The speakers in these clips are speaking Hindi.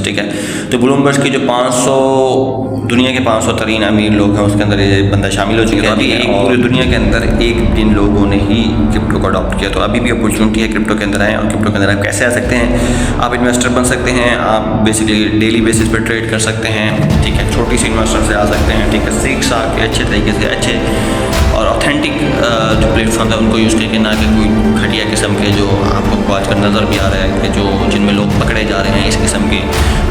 ठीक है। तो ब्लूमबर्ग की जो 500 दुनिया के 500 तरीन अमीर लोग हैं उसके अंदर ये बंदा शामिल हो चुका है। अभी एक पूरी दुनिया के अंदर एक दिन लोगों ने ही क्रिप्टो को अडॉप्ट किया, तो अभी भी अपॉर्चुनिटी है क्रिप्टो के अंदर आए। और क्रिप्टो के अंदर आप कैसे आ सकते हैं, आप इन्वेस्टर बन सकते हैं, आप बेसिकली डेली बेसिस पर ट्रेड कर सकते हैं, ठीक है। छोटी सी इन्वेस्टर से आ सकते हैं, ठीक है। सीख साख के अच्छे तरीके से अच्छे और ऑथेंटिक जो प्लेटफॉर्म है उनको यूज़ करके, ना कि कोई घटिया किस्म के जो आपको आजकल नज़र भी आ रहा है कि जो जिनमें लोग पकड़े जा रहे हैं, इस किस्म के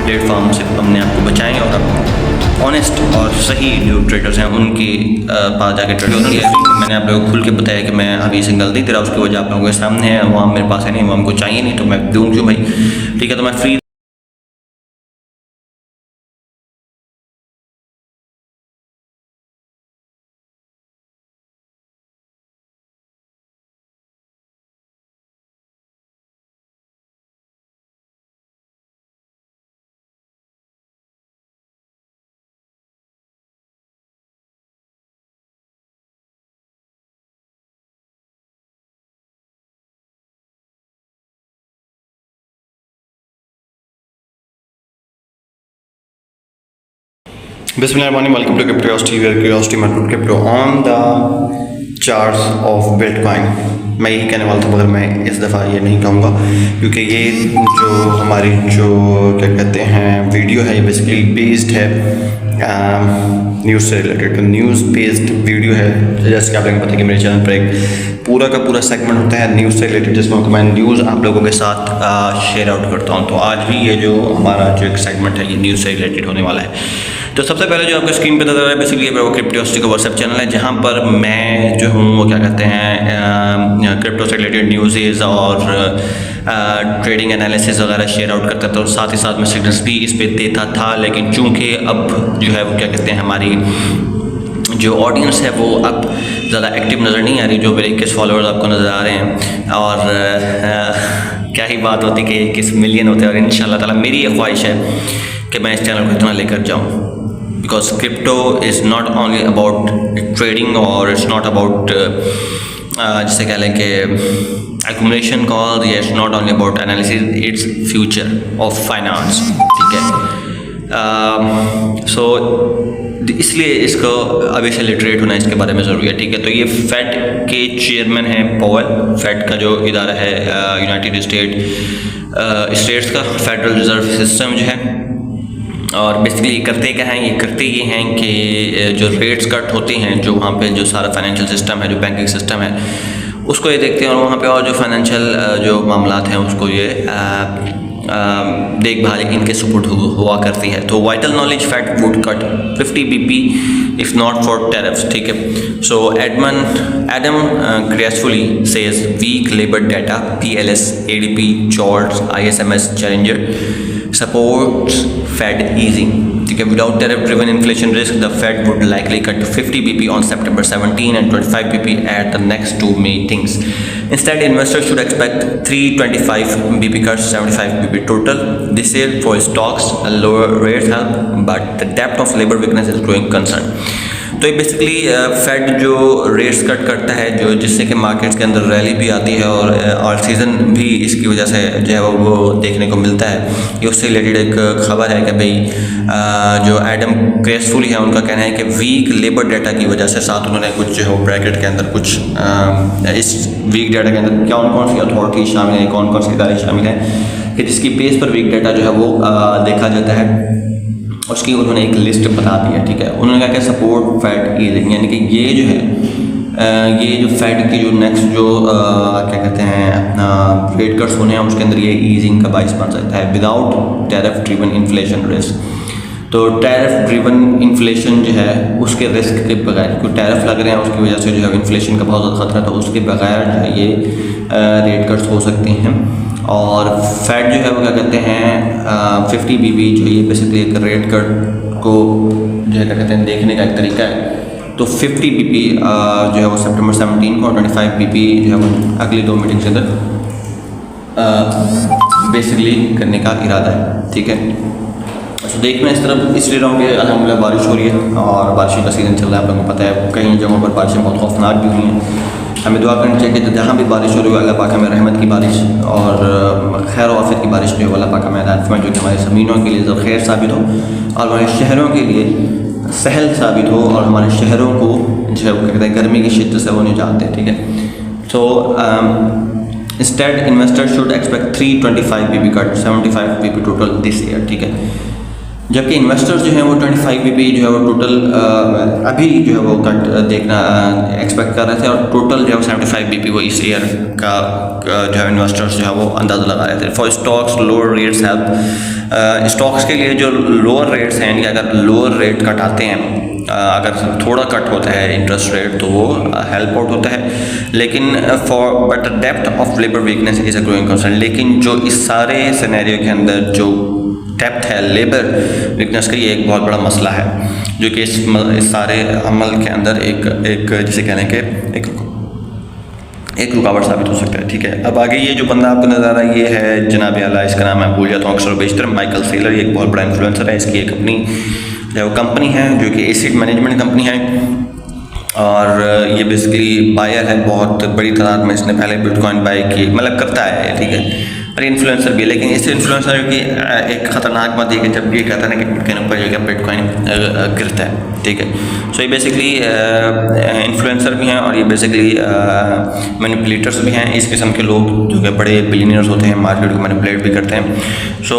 प्लेटफॉर्म से अपने आप को बचाएं और आप ऑनेस्ट और सही जो ट्रेडर्स हैं उनके पास जाके ट्रेड करिए। मैंने आप लोगों को खुल के बताया कि मैं अभी सिंगल नहीं दे रहा, उसकी वजह आप लोगों के सामने है। वो मेरे पास है नहीं, वो हमको चाहिए नहीं, तो मैं दूँ क्यों भाई, ठीक है। तो मैं free Bismillahirrahmanirrahim. Welcome to Cryptocurrency, where curiosity must put crypto on the charts of Bitcoin. मैं यही कहने वाला था, मगर मैं इस दफ़ा ये नहीं कहूँगा, क्योंकि ये जो हमारी जो क्या कहते हैं वीडियो है, ये बेसिकली बेस्ड है न्यूज़ से रिलेटेड। तो न्यूज़ बेस्ड वीडियो है, जैसे कि आप लोगों को पता है कि मेरे चैनल पर एक पूरा का पूरा सेगमेंट होता है न्यूज़ से रिलेटेड, जिसमें मैं न्यूज़ आप लोगों के साथ शेयर आउट करता हूँ। तो आज भी ये जो हमारा जो एक सेगमेंट है ये न्यूज़ से रिलेटेड होने वाला है। तो सबसे पहले जो आपको स्क्रीन पे नजर आ रहा है बेसिकली ये क्रिप्टोसिटी का व्हाट्सएप चैनल है, जहाँ पर मैं जो हूँ वो क्या कहते हैं क्रिप्टो से रिलेटेड न्यूज़ और ट्रेडिंग एनालिसिस वगैरह शेयर आउट करता था, और साथ ही साथ में सिग्नल्स भी इस पर देता था। लेकिन चूँकि अब जो है वो क्या कहते हैं हमारी जो ऑडियंस है वो अब ज़्यादा एक्टिव नज़र नहीं आ रही, जो मेरे 21 फॉलोअर्स आपको नज़र आ रहे हैं। और क्या ही बात होती कि 21 मिलियन होते हैं, और इंशाल्लाह ताला मेरी ये ख्वाहिश है कि मैं इस चैनल को इतना लेकर जाऊँ, because crypto is not only about trading और इट्स नॉट अबाउट जिसे कह लें कि एक्यूमुलेशन कॉल, या it's not only about analysis, its future of finance, ठीक है। सो इसलिए इसको अभी से लिटरेट होना इसके बारे में ज़रूरी है, ठीक है। तो ये फेड के चेयरमैन हैं पॉवेल, फेड का जो इदारा है यूनाइटेड स्टेट्स का फेडरल रिजर्व सिस्टम जो है। और बेसिकली करते क्या हैं, ये करते ये हैं कि जो रेट्स कट होते हैं, जो वहाँ पे जो सारा फाइनेंशियल सिस्टम है, जो बैंकिंग सिस्टम है, उसको ये देखते हैं, और वहाँ पे और जो फाइनेंशियल जो मामलात हैं उसको ये देखभाल इनके सपोर्ट हुआ करती है। तो vital knowledge Fed would cut 50 BP if not for tariffs, ठीक है। So Adam gracefully says weak labour data PLS ADP JOLTS ISMS Challenger supports Fed easing, ठीक है। Without tariff driven inflation risk, the Fed would likely cut 50 BP on September 17 and 25 BP at the next two meetings. Instead, investors should expect 325 BP cuts, 75 BP total this year for stocks. A lower rates help, but the depth of labor weakness is growing concern. तो ये बेसिकली फेड जो रेट्स कट करता है, जो जिससे कि मार्केट्स के अंदर रैली भी आती है, और सीज़न भी इसकी वजह से जो है वो देखने को मिलता है। ये उससे रिलेटेड एक खबर है कि भाई जो एडम ग्रेसफुली है उनका कहना है कि वीक लेबर डाटा की वजह से, साथ उन्होंने कुछ जो है वो ब्रैकेट के अंदर कुछ इस वीक डाटा के अंदर कौन कौन सी अथॉरिटी शामिल है, कौन कौन सी इदारे शामिल हैं कि जिसकी बेस पर वीक डाटा जो है वो देखा जाता है, उसकी उन्होंने एक लिस्ट बता दी है, ठीक है। उन्होंने कहा कि सपोर्ट फेड ईजिंग, यानी कि ये जो है ये जो फेड की जो नेक्स्ट जो क्या कहते हैं अपना रेट कट्स होने हैं उसके अंदर ये ईजिंग का बाइस बन सकता है without tariff driven inflation risk. तो टैरिफ ड्रिवन इन्फ्लेशन जो है उसके रिस्क के बगैर, क्योंकि टैरिफ लग रहे हैं उसकी वजह से जो है इन्फ्लेशन का बहुत ज़्यादा खतरा है, तो उसके बगैर जो है ये रेट कट्स हो सकते हैं। और फेड जो है वो क्या कहते हैं 50 BP जो ये बेसिकली एक रेट कट को जो है क्या कहते हैं देखने का एक तरीका है। तो 50 BP जो है वो सितंबर 17 को, और 25 BP जो है वो अगली 2 मीटिंग के अंदर बेसिकली करने का इरादा है, ठीक है। तो देख मैं इस तरफ इसलिए रहा हूँ कि अल्हम्दुलिल्लाह बारिश हो रही है और बारिश का सीज़न चल रहा है, आप लोगों को पता है कई जगहों पर बारिशें बहुत खौफनाक भी हुई हैं। हमें दुआ करनी चाहिए कि जहाँ भी बारिश हो रही हो अल्लाह पाक हमें रहमत की बारिश और खैर आफियत की बारिश जो है अल्लाह पाक हमें अता फरमाए, जो कि हमारे ज़मीनों के लिए खैर साबित हो और हमारे शहरों के लिए सहल साबित हो और हमारे शहरों को जो है वो कहते हैं गर्मी की शिद्दत से वो निजात दे। ठीक है, तो instead investors should expect 325 BP cut, 75 BP total this year. ठीक है, जबकि इन्वेस्टर्स जो हैं वो 25 बीपी जो है वो टोटल अभी जो है वो कट देखना एक्सपेक्ट कर रहे थे और टोटल जो है 75 बीपी वो इस ईयर का जो है इन्वेस्टर्स जो है वो अंदाज़ा लगा रहे थे। For stocks lower rates help, stocks के लिए जो लोअर रेट्स हैं यानी कि अगर लोअर रेट कट आते हैं, अगर थोड़ा कट होता है इंटरेस्ट रेट तो वो हेल्प आउट होता है, लेकिन for but the depth of labour weakness is a growing concern. लेकिन जो इस सारे सिनेरियो के अंदर जो डेप्थ है लेबर वीकनेस का, ये एक बहुत बड़ा मसला है जो कि इस सारे अमल के अंदर एक जिसे कहने के एक रुकावट साबित हो सकता है। ठीक है, अब आगे ये जो बंदा आपको नज़र आ रहा है ये है जनाब आला, इसका नाम मैं भूल जाता हूँ अक्सर बेशतर, माइकल सेलर। ये एक बहुत बड़ा इन्फ्लुएंसर है, इसकी एक अपनी जो कंपनी है जो कि एसेट मैनेजमेंट कंपनी है और ये बेसिकली बायर है, बहुत बड़ी तादाद में इसने पहले बिटकॉइन बाय की, मतलब करता है। ठीक है, और इन्फ्लुएंसर भी, लेकिन इस इन्फ्लुएंसर की एक ख़तरनाक बात है कि जब ये कहता है ना कि बिटकॉइन ऊपर जाएगा बिटकॉइन गिरता है। ठीक है, सो ये बेसिकली इन्फ्लुएंसर भी हैं और ये बेसिकली मैनिपुलेटर्स भी हैं, इस किस्म के लोग जो कि बड़े बिलियनियर्स होते हैं, मार्केट को मैनिपुलेट भी करते हैं। सो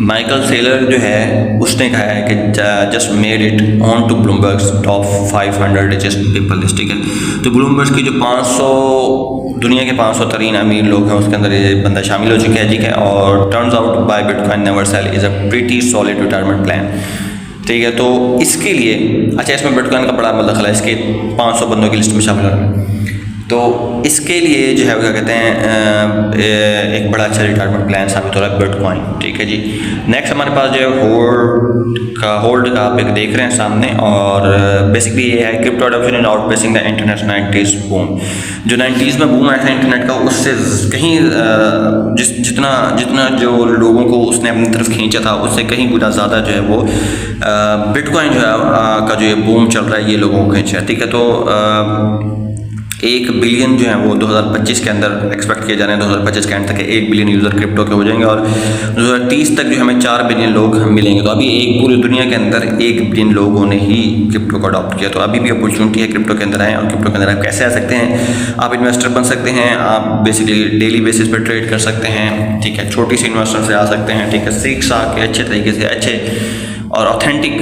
माइकल सेलर जो है उसने कहा है कि just made it on to Bloomberg's top 500 richest people list. ठीक है, तो ब्लूमबर्ग की जो 500 दुनिया के 500 तरीन अमीर लोग हैं उसके अंदर ये बंदा शामिल हो चुका है। ठीक है, और turns out by bitcoin never cell is a pretty solid retirement plan. ठीक है, तो इसके लिए अच्छा इसमें बिटकॉइन का बड़ा मतलब है, इसके 500 बंदों की लिस्ट में शामिल होना, तो इसके लिए जो है वो क्या कहते हैं एक बड़ा अच्छा रिटायरमेंट प्लान साबित हो रहा है बिटकॉइन। ठीक है जी, नेक्स्ट हमारे पास जो है होल्ड का आप एक देख रहे हैं सामने, और बेसिकली ये है crypto adoption in outpacing the internet 90s boom. जो 90s में बूम आया था इंटरनेट का, उससे कहीं जितना जो लोगों को उसने अपनी तरफ खींचा था उससे कहीं गुना ज़्यादा जो है वो बिटकॉइन जो है का जो ये बूम चल रहा है ये लोगों को खींचा है। ठीक है, तो 1 बिलियन जो है वो 2025 के अंदर एक्सपेक्ट किए जा रहे हैं, 2025 के एंड तक 1 बिलियन यूज़र क्रिप्टो के हो जाएंगे और 2030 तक जो हमें 4 बिलियन लोग मिलेंगे। तो अभी एक पूरी दुनिया के अंदर 1 बिलियन लोगों ने ही क्रिप्टो को अडॉप्ट किया, तो अभी भी अपॉर्चुनिटी है क्रिप्टो के अंदर आए। और क्रिप्टो के अंदर आप कैसे आ सकते हैं, आप इन्वेस्टर बन सकते हैं, आप बेसिकली डेली बेसिस पर ट्रेड कर सकते हैं। ठीक है, छोटी सी इन्वेस्टर से आ सकते हैं। ठीक है, सीख सा के अच्छे तरीके से अच्छे और ऑथेंटिक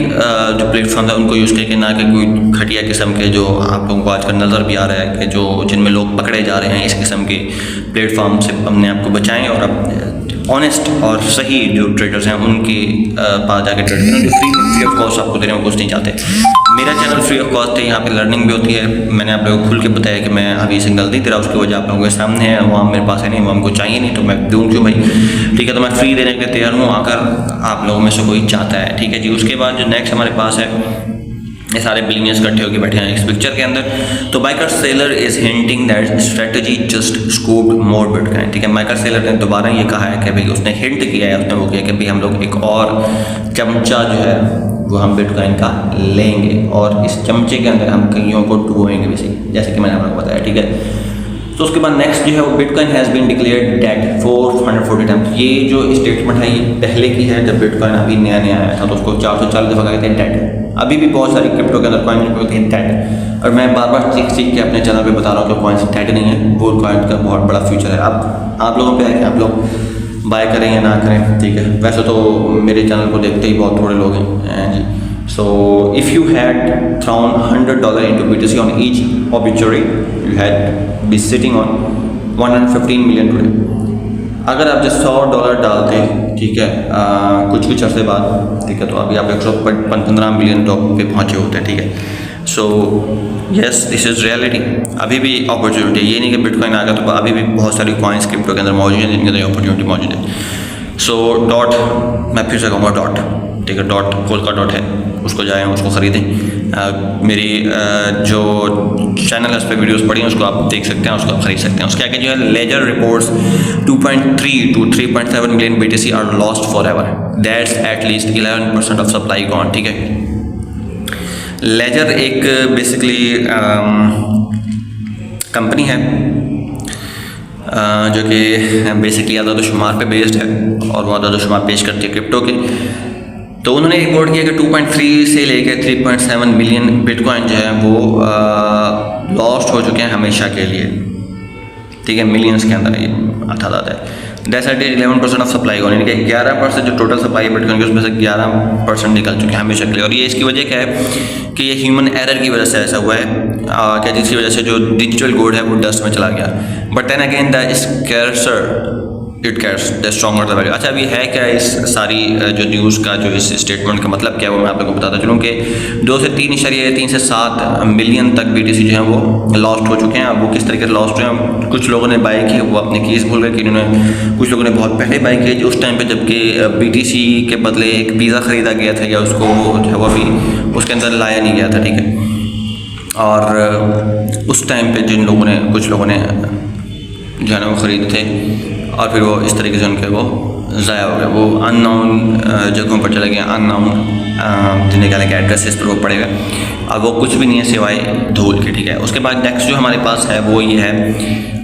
जो प्लेटफॉर्म है उनको यूज़ करके, ना कि कोई घटिया किस्म के जो आप लोगों को आजकल नज़र भी आ रहा है कि जो जिनमें लोग पकड़े जा रहे हैं, इस किस्म के प्लेटफॉर्म से अपने आप को बचाएं और अब ऑनेस्ट और सही जो ट्रेडर्स हैं उनके पास जाकर ट्रेड करें, जो फ्री ऑफ कॉस्ट आपको देने में कुछ नहीं चाहते। मेरा चैनल फ्री ऑफ कॉस्ट है, यहाँ पे लर्निंग भी होती है। मैंने आप लोगों को खुल के बताया कि मैं अभी सिग्नल नहीं दे रहा, उसकी वजह आप लोगों के सामने है, वो मेरे पास है नहीं, वो हमको चाहिए नहीं, तो मैं दूँ क्यों भाई। ठीक है, तो मैं फ्री देने के तैयार हूँ अगर आप लोगों में से कोई चाहता है। ठीक है जी, उसके बाद जो नेक्स्ट हमारे पास है, ये सारे बिलियनियर्स इकट्ठे होकर बैठे हैं इस पिक्चर के अंदर। तो Michael Saylor is hinting that strategy just scooped more bitcoin. ठीक है, माइकल सेलर ने दोबारा ये कहा है कि भाई उसने हिंट किया है, उसने वो किया कि भाई हम लोग एक और चमचा जो है वो हम बिटकॉइन का लेंगे और इस चमचे के अंदर हम कईयों को डुबोएंगे बेसिकली, जैसे कि मैंने आपको बताया। ठीक है, तो उसके बाद नेक्स्ट जो है वो bitcoin has been declared dead 440 times. ये जो स्टेटमेंट है ये पहले की है, जब बिटकॉइन अभी नया आया था तो उसको 440 दफ़ा कहते हैं डेड। अभी भी बहुत सारी क्रिप्टो के अंदर कॉइन होते हैं डेड, और मैं बार बार सीख के अपने चैनल पे बता रहा हूँ कि कॉइन्स डेड नहीं है, वो कॉइन का बहुत बड़ा फ्यूचर है। अब आप लोगों पे है कि आप लोग बाय करें या ना करें। ठीक है, वैसे तो मेरे चैनल को देखते ही बहुत थोड़े लोग हैं जी। So if you had thrown $100 into BTC on each obituary, you had be sitting on 115 million today. अगर आप जो $100 डालते, ठीक है, कुछ अरसे बाद, ठीक है, तो अभी आप 115 मिलियन टॉप पे पहुँचे होते हैं। ठीक है, so yes this is reality. अभी भी अपॉर्चुनिटी, ये नहीं कि बिटकॉइन आ गया तो अभी भी बहुत सारी कॉइन्स क्रिप्टो के अंदर मौजूद हैं जिनके अंदर अपॉर्चुनिटी मौजूद है। सो डॉट, मैं फिर से कहूँगा डॉट, ठीक है, डॉट कोल का डॉट है, उसको जाएँ, उसको ख़रीदें। मेरी जो चैनल है उस पर वीडियोस पड़ी हैं, उसको आप देख सकते हैं, उसको आप खरीद सकते हैं। उसके आगे जो है Ledger reports 2.3 to 3.7 million BTC are lost forever, that's at least 11% of supply gone. ठीक है, लेजर एक बेसिकली कंपनी है जो कि बेसिकली आदादोशुमार पे बेस्ड है और वो आदादोशुमार पेश करती है क्रिप्टो के। तो उन्होंने रिपोर्ट किया कि 2.3 से लेकर 3.7 मिलियन बिटकॉइन जो है वो लॉस्ट हो चुके हैं हमेशा के लिए, ठीक है, मिलियंस के अंदर ये तादाद है। दैट्स एट 11% ऑफ सप्लाई यानी कि 11% जो टोटल सप्लाई है बिटकॉइन की उसमें से 11% निकल चुके हैं हमेशा के लिए। और ये इसकी वजह क्या है कि ये ह्यूमन एरर की वजह से ऐसा हुआ है कि जिसकी वजह से जो डिजिटल गोल्ड है वो डस्ट में चला गया। But then again the scarcer it cares the stronger the value. अच्छा, अभी है क्या इस सारी जो न्यूज़ का जो इस स्टेटमेंट का मतलब क्या है वो मैं आप लोगों को बताता चलूँ कि 2 से 3 से 7 मिलियन तक BTC जो है वो लॉस्ट हो चुके हैं। अब वो किस तरीके से लॉस्ट हुए हैं, कुछ लोगों ने बाई की वो अपने केस भूल गए कि इन्होंने, कुछ लोगों ने बहुत पहले बाई की उस टाइम पर जबकि BTC के बदले एक पिज़्ज़ा ख़रीदा गया था या उसको जो है वो अभी उसके अंदर लाया नहीं गया था, ठीक है। और उस टाइम पर जिन लोगों ने, कुछ लोगों ने जो है ना वो ख़रीदे थे और फिर वो इस तरीके से उनके वो ज़ाया हो गए, वो अननोन जगहों पर चले गए, अननोन जिन्हें कहने के एड्रेसेस पर वो पड़ेगा। अब वो कुछ भी नहीं है सिवाय धूल के, ठीक है। उसके बाद नेक्स्ट जो हमारे पास है वो ये है,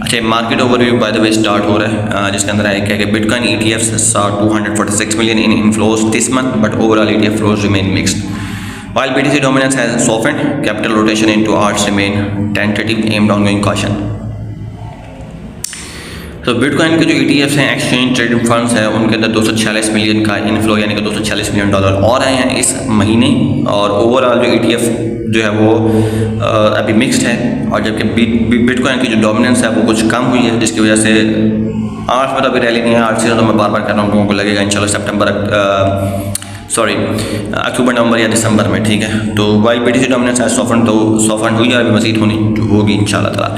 अच्छा, market overview by the way start हो रहा है जिसके अंदर है क्या कि bitcoin ETFs saw 246 million in inflows this month but overall ETF flows remain mixed. While BTC dominance has softened, capital rotation into alts remain tentative aimed ongoing caution. तो बिटकॉइन के जो ETFs हैं, एक्सचेंज ट्रेडेड फंड्स हैं, उनके अंदर 246 मिलियन का इनफ्लो यानी कि $246 मिलियन और आए हैं इस महीने। और ओवरऑल जो ETF जो है वो अभी मिक्स्ड है, और जबकि बिटकॉइन की जो डोमिनेंस है वो कुछ कम हुई है, जिसकी वजह से आर्ट्स में तो अभी रैली नहीं है। आर्ट्स से तो मैं बार बार कह रहा हूँ, लोगों को लगेगा इंशाल्लाह अक्टूबर नवंबर या दिसंबर में, ठीक है। तो वाइल BTC डोमिनेंस है सॉफ्ट हुई है, अभी मजीद होगी इंशाल्लाह ताला।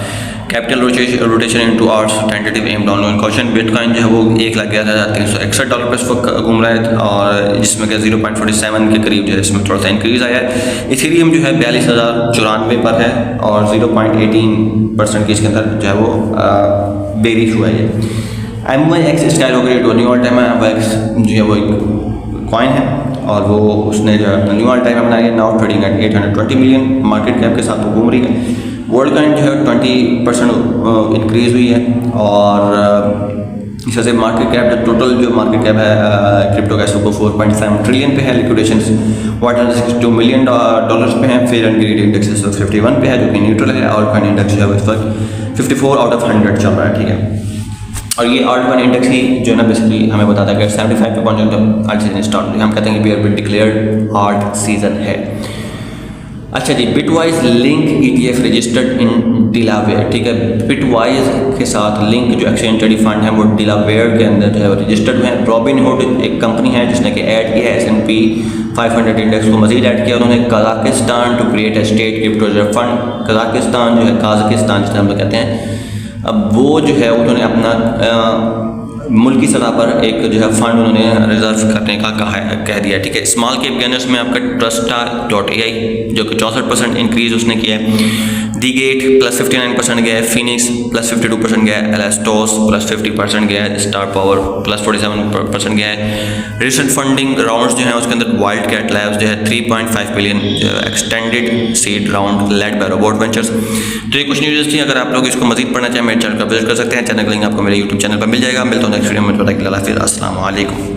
Capital rotation into arts tentative am down in question. Bitcoin जो है वो $1,11,361 पर इस वक्त घूम रहा है, और जिसमें कि 0.47 के करीब जो है इसमें थोड़ा सा इंक्रीज़ आया है। इथेरियम जो है 42,094 पर है और 0.18% की इसके अंदर जो है वो बेरिश हुआ है। MYX skyrocketed to new all time. MYX जो है वो एक कॉइन है और वो उसने जो है न्यू ऑल टाइम बनाया है, now trading at 820 million market cap के साथ वो घूम रही है। वर्ल्ड कॉइन जो है 20% इंक्रीज़ हुई है, और इस वजह से मार्केट कैप जो टोटल जो मार्केट कैप है क्रिप्टो का वो 4.7 ट्रिलियन पे है। लिक्विडेशन 162 मिलियन डॉलर्स पे हैं। फेयर एंड ग्रीड इंडेक्स 51 पे है जो कि न्यूट्रल है। ऑल कॉइन इंडेक्स जो है इस वक्त 54 आउट ऑफ 100 चल रहा है, ठीक है। और ये ऑल्ट कॉइन इंडेक्स ही जो है ना बेसिकली हमें बताता है कि 75 पे पहुंच जाए तो आर्ट सीजन स्टार्ट, हम कहते हैं कि बियर डिक्लेयर्ड आर्ट सीजन है। अच्छा जी, Bitwise Link ETF registered in Delaware, ठीक है। बिटवाइज के साथ लिंक जो एक्सचेंज ट्रेडेड फंड है वो डिलावेयर के अंदर जो है रजिस्टर्ड हुए हैं। रॉबिनहुड एक कंपनी है जिसने कि ऐड किया है S&P 500 इंडेक्स को मजीद ऐड किया उन्होंने। Kazakhstan to create a state crypto reserve fund, Kazakhstan जो है काज़किस्तान जिसे हम लोग कहते हैं, अब वो जो है उन्होंने अपना मुल्की सतह पर एक जो है फंड उन्होंने रिजर्व करने का कह दिया, ठीक है। स्मॉल कैप गेनर्स में आपका Trustr.ai जो कि 64% इंक्रीज़ उसने किया है। डीगेट प्लस 59% गया है। फिनिक्स प्लस 52% गया है। एलास्टोस प्लस 50% गया है। स्टार पावर प्लस 47% गया है। रिसेंट फंडिंग राउंड्स जो हैं उसके अंदर वाइल्ड कैट लैब्स जो है 3.5 billion extended seed round led by robot ventures. तो ये कुछ न्यूज़ थी। अगर आप लोग इसको मजीद पढ़ना चाहें मेरे चैनल पर विजिट कर सकते हैं। चैनल का लिंक आपको मेरे YouTube चैनल पर मिल जाएगा। मिलता हूँ नेक्स्ट वीडियो में। अस्सलाम वालेकुम।